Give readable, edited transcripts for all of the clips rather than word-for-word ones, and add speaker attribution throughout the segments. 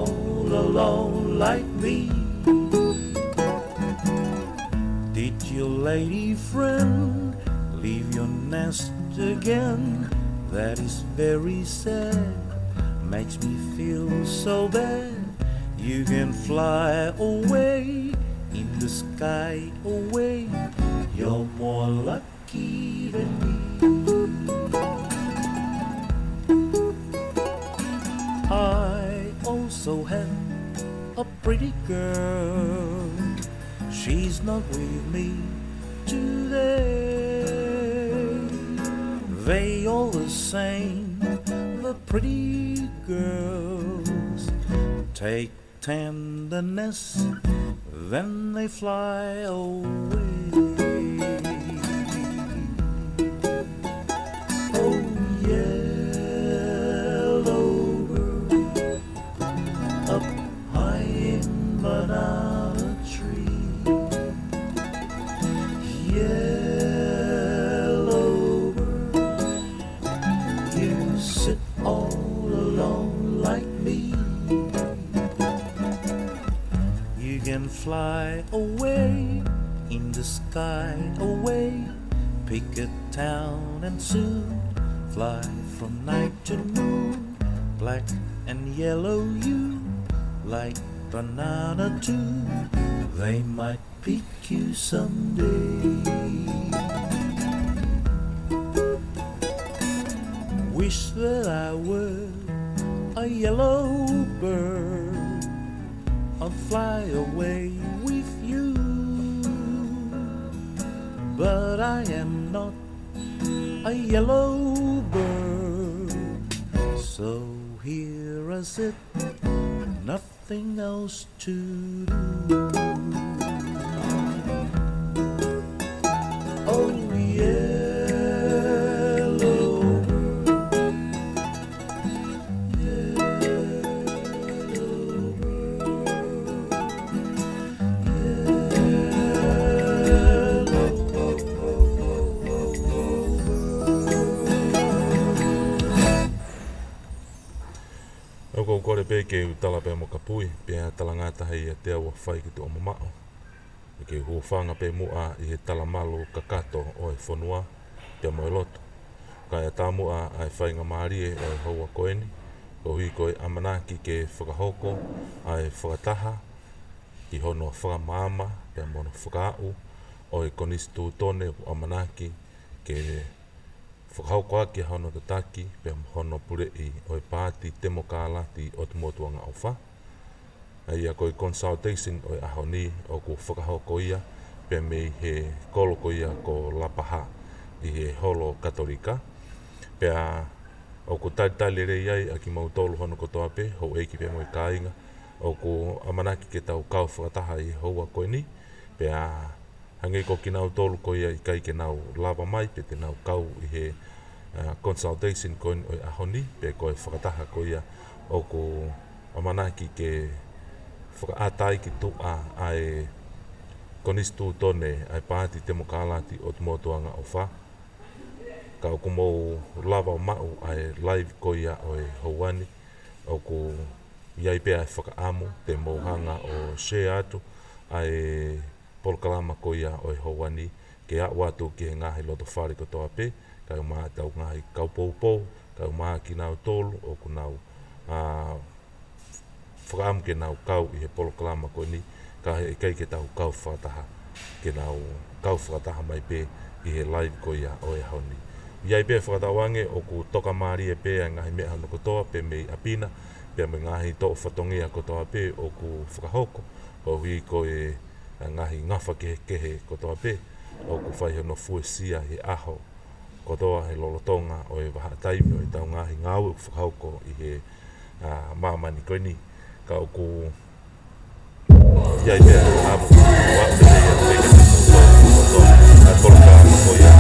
Speaker 1: all alone like me? Did your lady friend leave your nest again? That is very sad, makes me feel so bad. You can fly away in the sky away. You're more lucky than me. I also had a pretty girl. She's not with me today. They all the same, the pretty girls take tenderness, then they fly away. Oh, yellow bird, up high in banana tree. Yellow bird, you sit all alone like me. You can fly away in the sky away, pick a town and soon fly from night to noon. Black and yellow you like banana too. They might pick you someday. Wish that I were a yellow bird, I'll fly away with you. But I am not a yellow bird, so here I sit, nothing else to do. Oh, yellow bird, yellow
Speaker 2: Oko kore pe ke utala pe mo kapui pe talangata hei te awa whai ki tu omamao. E ke huofanga pe mua I he talamalu kakato o e whanua pe mo e loto. Kai a tā mua ai whainga maarie o e haua koeni. Ko hui koe amanaki ke whakahoko ai whakataha ki hono whakamaama pe mono whakaau o e konistu tone o amanaki ke whakahoko aki hono tataki pe hono purei o e pāti temo kālati o te motuanga o wha. Ia koe consultation o e ahoni o ku whakahoko ia pe mei he koloko ia ko lapaha I he holo katolika. Pea o ku taitali rei ai a ki mautolu hono kotoa pe ho eiki pe mo I kāinga o ku amanaki ke tau kau whakataha I houa koe ni. Pea hangi ko ki nau tolu ko ia I kai ke nau lava mai pe te nau kau I he consultation ko o ahoni pe ko whakataha ko ia o ku amanaki ke whakaatai ki tua ai konistu tone ai pāti temo kālati o te motuanga o wha. Ka o ku mou lava mau ai live ko ia o e hauani o ku iai pe ai whakaamu te mouhanga o share atu ai polokalama ko ia o e hauani ke a watu ki he ngahi loto whare ko toa pe ka o maa tau ngahi kaupoupou ka o maa ki nau tolu o ku nau whakaamu ke nau kau I he polokalama ko ni ka he kei ke tau kau whataha ke nau kau whataha mai pe I he live ko ia o e hauni. Iai pe whakatawange o ku toka maari e pe a ngahi mea hano kotoa pe mei apina pe me ngahi to whatongia kotoa pe o ku whakahoko o hui ko e ngahi ngafa kehe kotoa pe o ku whaihono fuesia he aho kotoa he lolotonga o e waha taimi o e tau ngahi ngau e whakahoko I he mamani koe ni ka o ku iai pe amu wa te reia te ke kotoa a toloka ko ia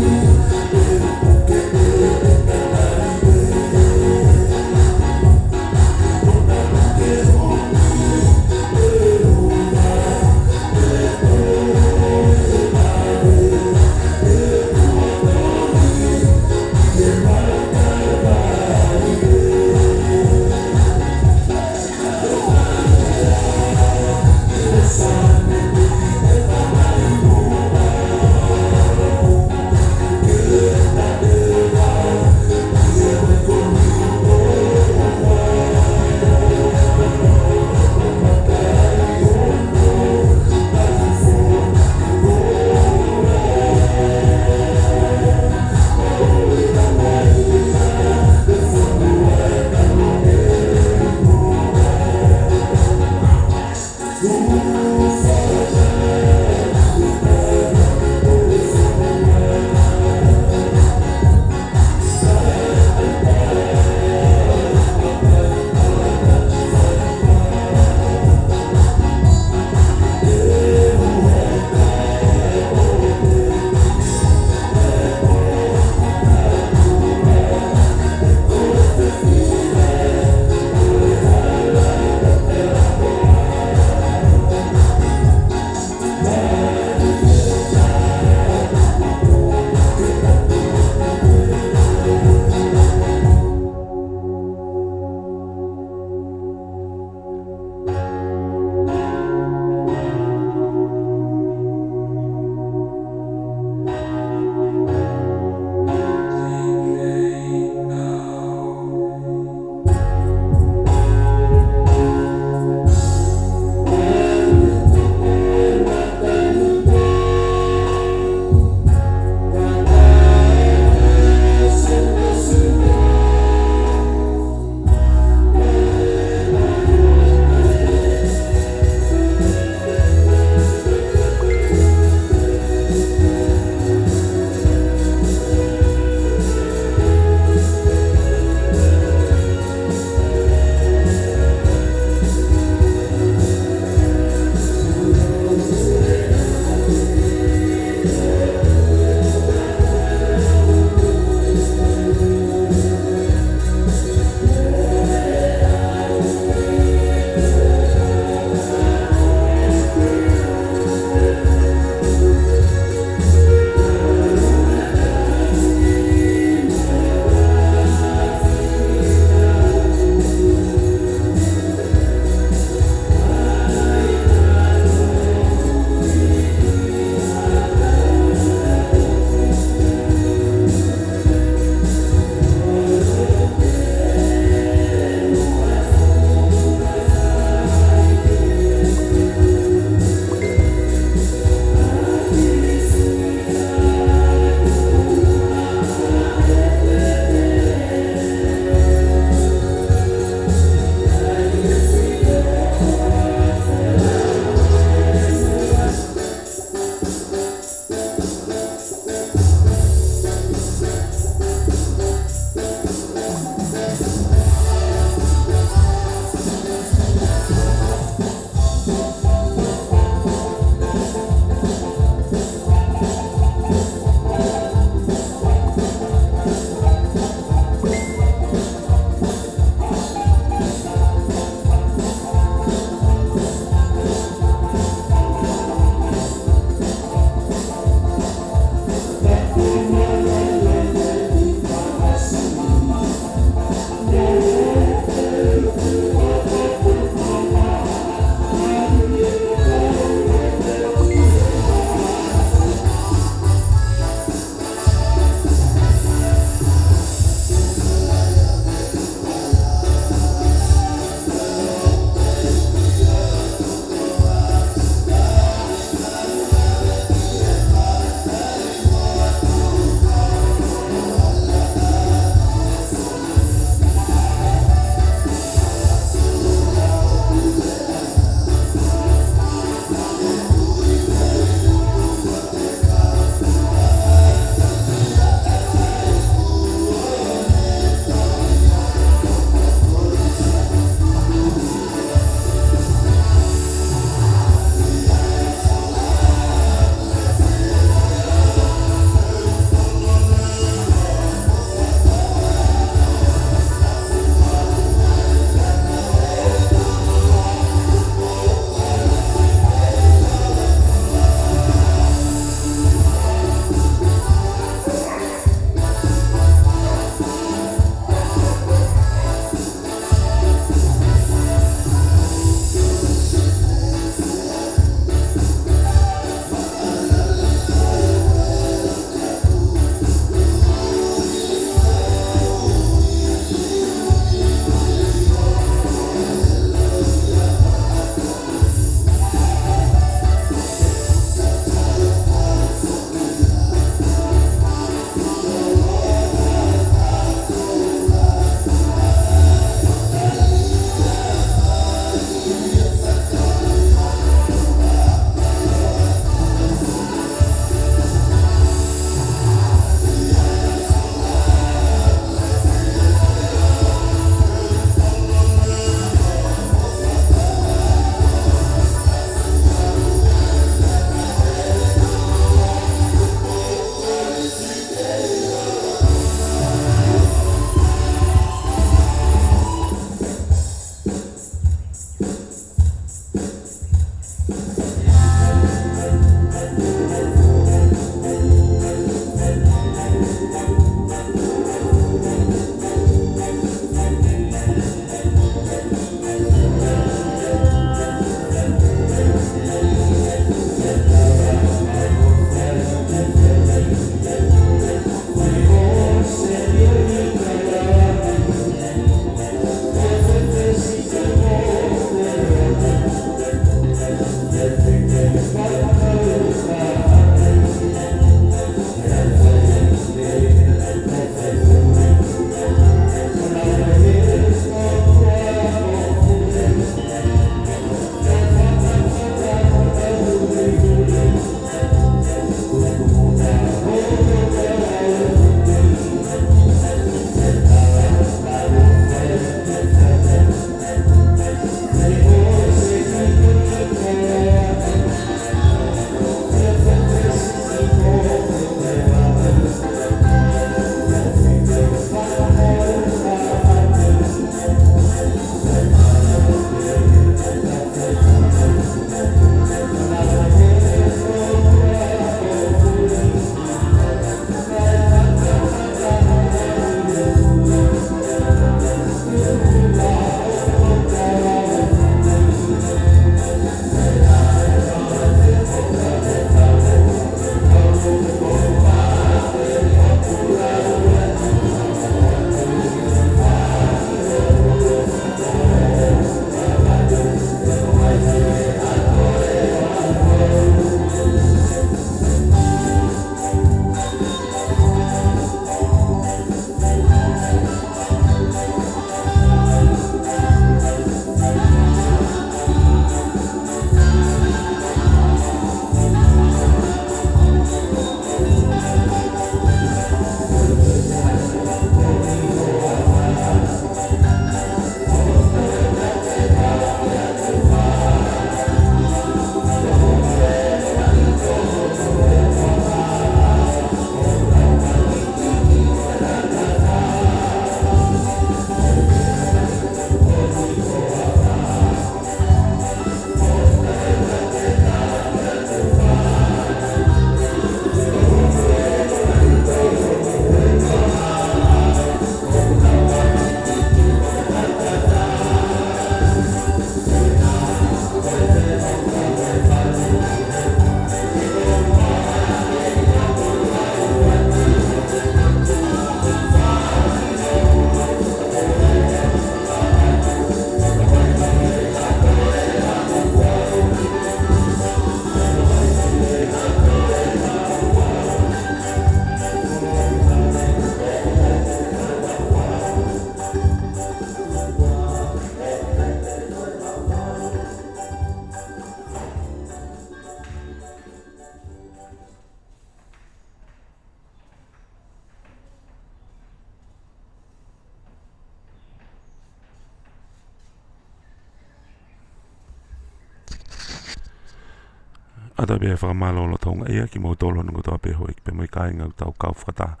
Speaker 2: kata be whakamalo lo tonga ia ki mo tolo nungo toa pe hoi ki pe mo i kāinga u tau kau whakata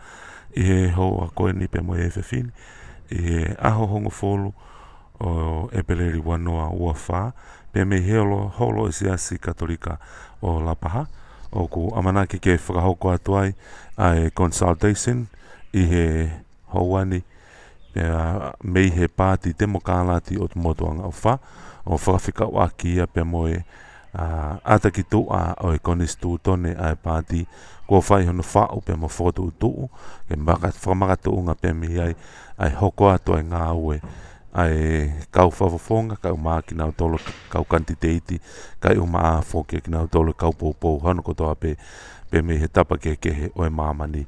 Speaker 2: i he ho a koe ni pe mo e whewhini i he aho hongo folu o e peleri wanoa ua wha pe me holo e siasi katolika o Lapaha o ku amanaki ke whakahoko atuai ai consultation i he hauani mei he pāti te mo kālati o te motuanga o wha o whakawhika waki ia pe mo e ata ki tu a o e konistu tone ai pāti ko whai hono whao pe mo whotu utu ke whakamaka unga pe mi ai hoko atuai ngā ue ai kau whawawhonga, kau maa ki nau tolo kau kantiteiti, kai umaa whoke ki nau tolo kau poupou, hano kotoa pe me he tapa ke o e mamani,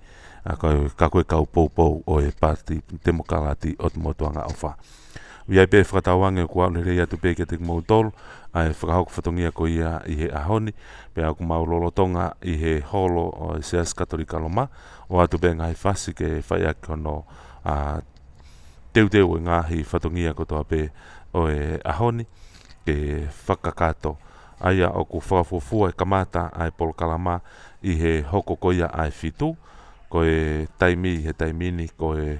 Speaker 2: ka koe kau poupou o e pati temokalati o te motuanga au wha. Wiai pe whakatawange kua ule rei atu pe ke te mou tolo, ai whakahoko whatongia ko ia i he ahoni, pe aku mau lolotonga i he holo o e seas katolika loma, o atu pe ngai whasi ke whai aki hono teu e ngahi whatongia kotoa pe o e ahoni ke whakakato aia o ku whakafufua e kamata ai Polokalama i he hoko koia ai fitu ko e taimi he taimini ko e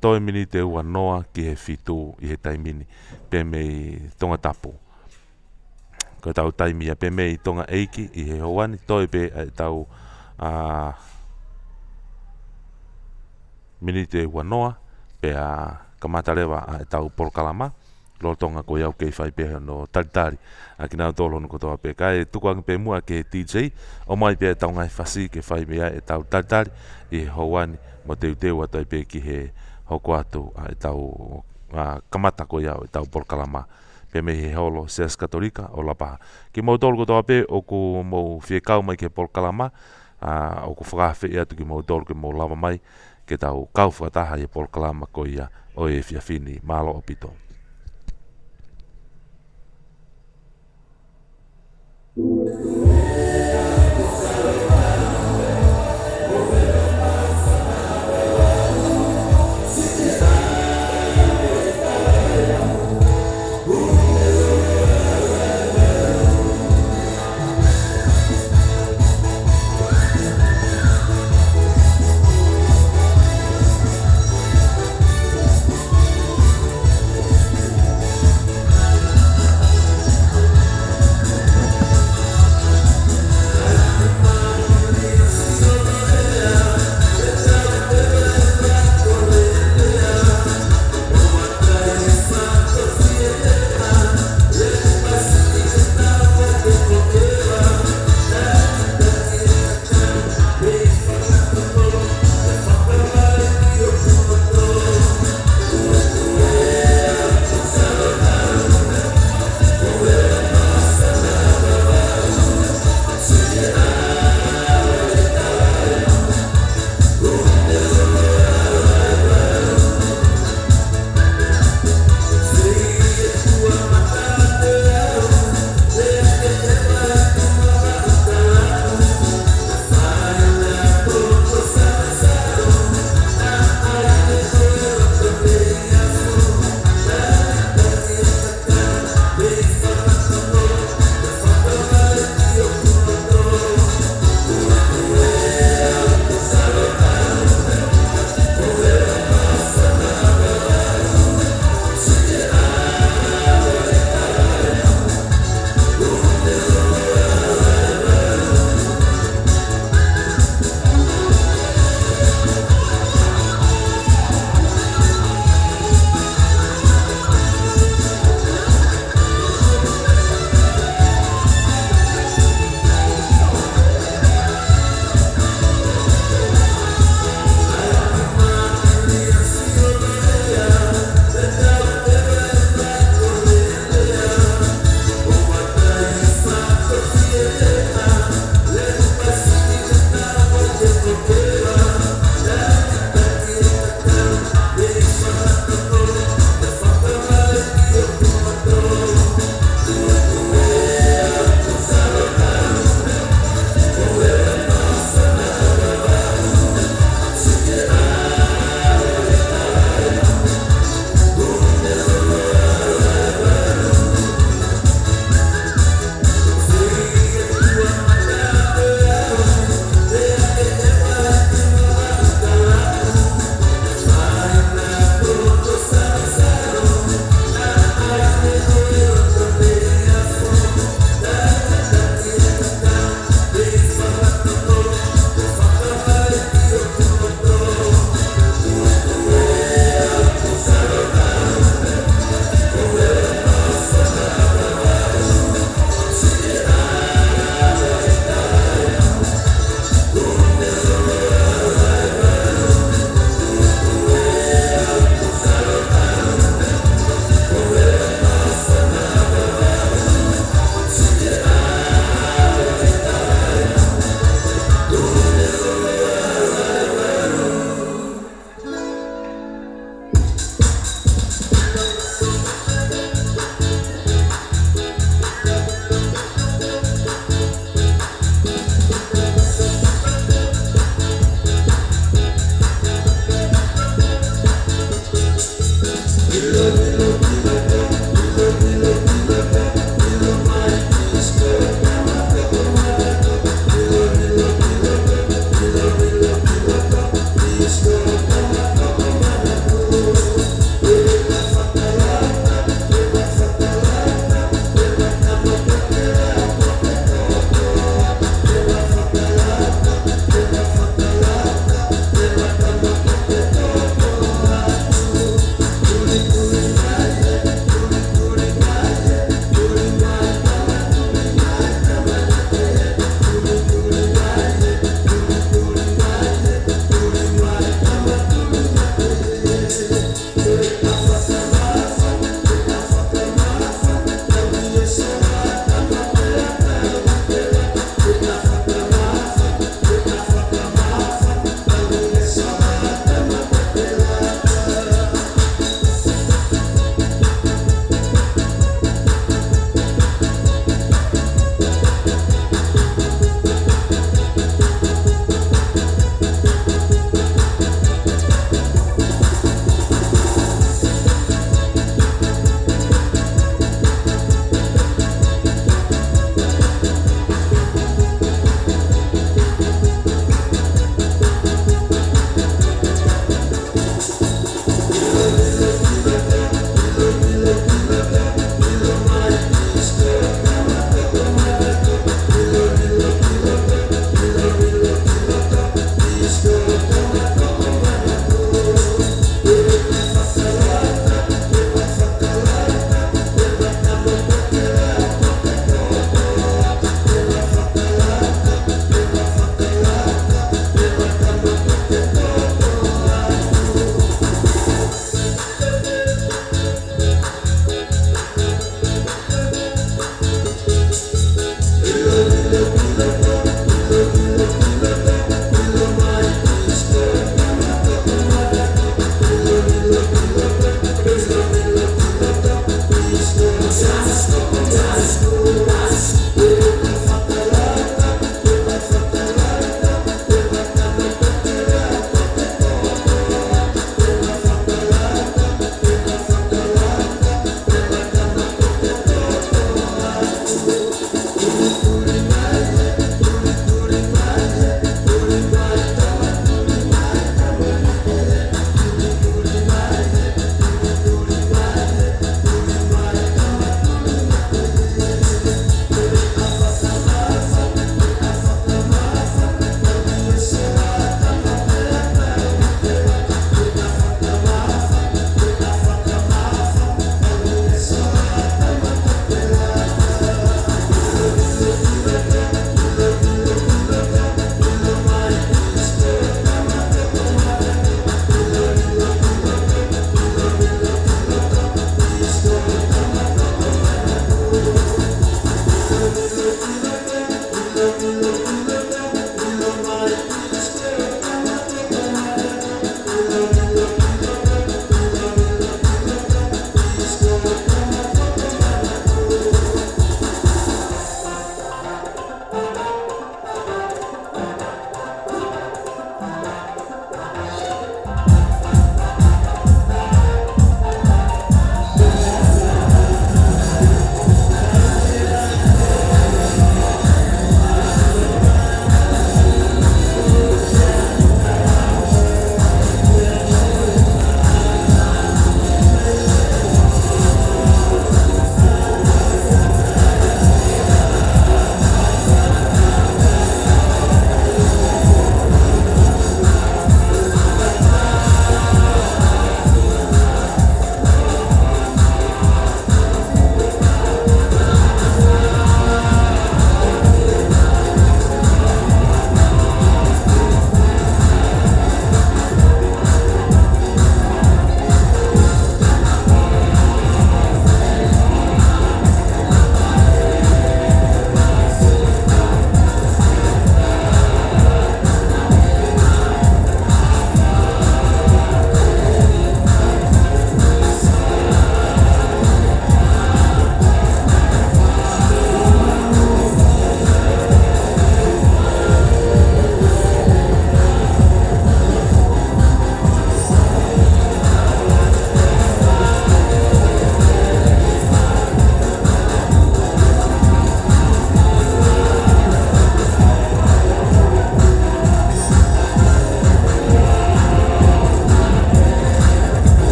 Speaker 2: toi mini te ua noa ki he fitu i he taimini pe mei tonga tapu ko tau taimi a pe mei tonga eiki i he hoani toi pe tau mini te ua noa pe kamata rewa e tau Polokalama lotonga ko iau kei whai pe no taritari a ki nau tolo no kotoa pe kai tukuang pe mua ke TJ o mai pe tau ngai whasi ke whai mea e tau taritari i hauani mo teu atai pe ki he hoko atu e tau kamata ko iau e tau Polokalama pe me he holo seas katolika o Lapaha ki mau tolo kotoa pe o ku mau whiekau mai ke Polokalama o ku whakawhi e atu ki mau tolo ke mau lava mai ke tau kau whataha i Polokalama ko ia o e whiawhini malo o pito.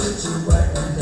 Speaker 3: put you right and